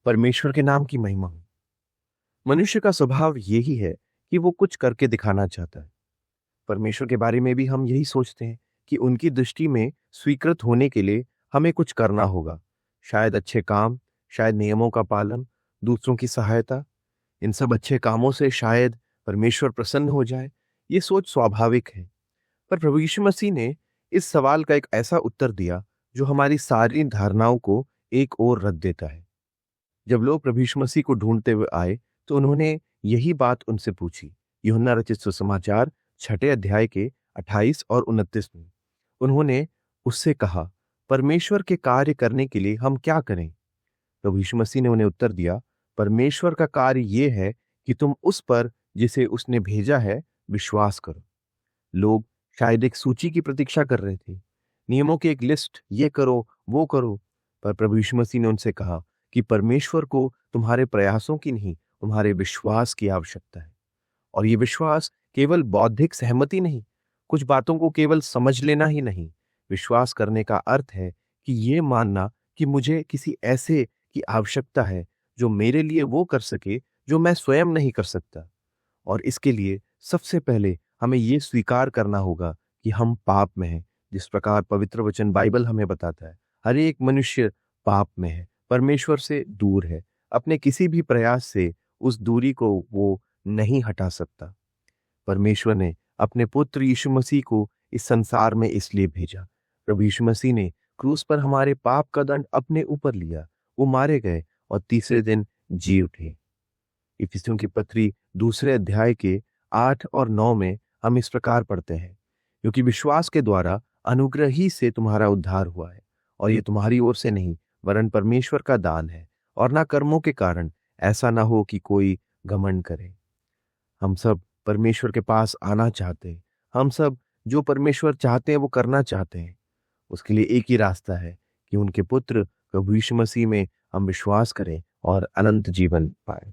परमेश्वर के नाम की महिमा हो। मनुष्य का स्वभाव यही है कि वो कुछ करके दिखाना चाहता है। परमेश्वर के बारे में भी हम यही सोचते हैं कि उनकी दृष्टि में स्वीकृत होने के लिए हमें कुछ करना होगा। शायद अच्छे काम, शायद नियमों का पालन, दूसरों की सहायता। इन सब अच्छे कामों से शायद परमेश्वर प्रसन्न हो जाए। ये सोच स्वाभाविक है। पर प्रभु यीशु मसीह ने इस सवाल का एक ऐसा उत्तर दिया जो हमारी सारी धारणाओं को एक ओर रख देता है। जब लोग प्रभु यीशु मसीह को ढूंढते हुए आए तो उन्होंने यही बात उनसे पूछी। यूहन्ना रचित सुसमाचार 6 अध्याय के 28 और 29 में उन्होंने उससे कहा, परमेश्वर के कार्य करने के लिए हम क्या करें? प्रभु यीशु मसीह ने उन्हें उत्तर दिया, परमेश्वर का कार्य यह है कि तुम उस पर जिसे उसने भेजा है विश्वास करो। लोग शायद एक सूची की प्रतीक्षा कर रहे थे, नियमों की एक लिस्ट, ये करो वो करो। पर प्रभु यीशु मसीह ने उनसे कहा कि परमेश्वर को तुम्हारे प्रयासों की नहीं, तुम्हारे विश्वास की आवश्यकता है। और ये विश्वास केवल बौद्धिक सहमति नहीं, कुछ बातों को केवल समझ लेना ही नहीं। विश्वास करने का अर्थ है कि ये मानना कि मुझे किसी ऐसे की आवश्यकता है जो मेरे लिए वो कर सके जो मैं स्वयं नहीं कर सकता। और इसके लिए सबसे पहले हमें ये स्वीकार करना होगा कि हम पाप में हैं। जिस प्रकार पवित्र वचन बाइबल हमें बताता है, हर एक मनुष्य पाप में है, परमेश्वर से दूर है। अपने किसी भी प्रयास से उस दूरी को वो नहीं हटा सकता। परमेश्वर ने अपने पुत्र यीशु मसीह को इस संसार में इसलिए भेजा। प्रभु यीशु मसीह ने क्रूस पर हमारे पाप का दंड अपने ऊपर लिया। वो मारे गए और तीसरे दिन जी उठे। इफिसियों की पत्री 2 अध्याय के 8 और 9 में हम इस प्रकार पढ़ते हैं, क्योंकि विश्वास के द्वारा अनुग्रह ही से तुम्हारा उद्धार हुआ है, और ये तुम्हारी ओर से नहीं वरन परमेश्वर का दान है, और ना कर्मों के कारण, ऐसा ना हो कि कोई घमंड करे। हम सब परमेश्वर के पास आना चाहते हैं। हम सब जो परमेश्वर चाहते हैं वो करना चाहते हैं। उसके लिए एक ही रास्ता है कि उनके पुत्र प्रभु यीशु मसीह में हम विश्वास करें और अनंत जीवन पाएं।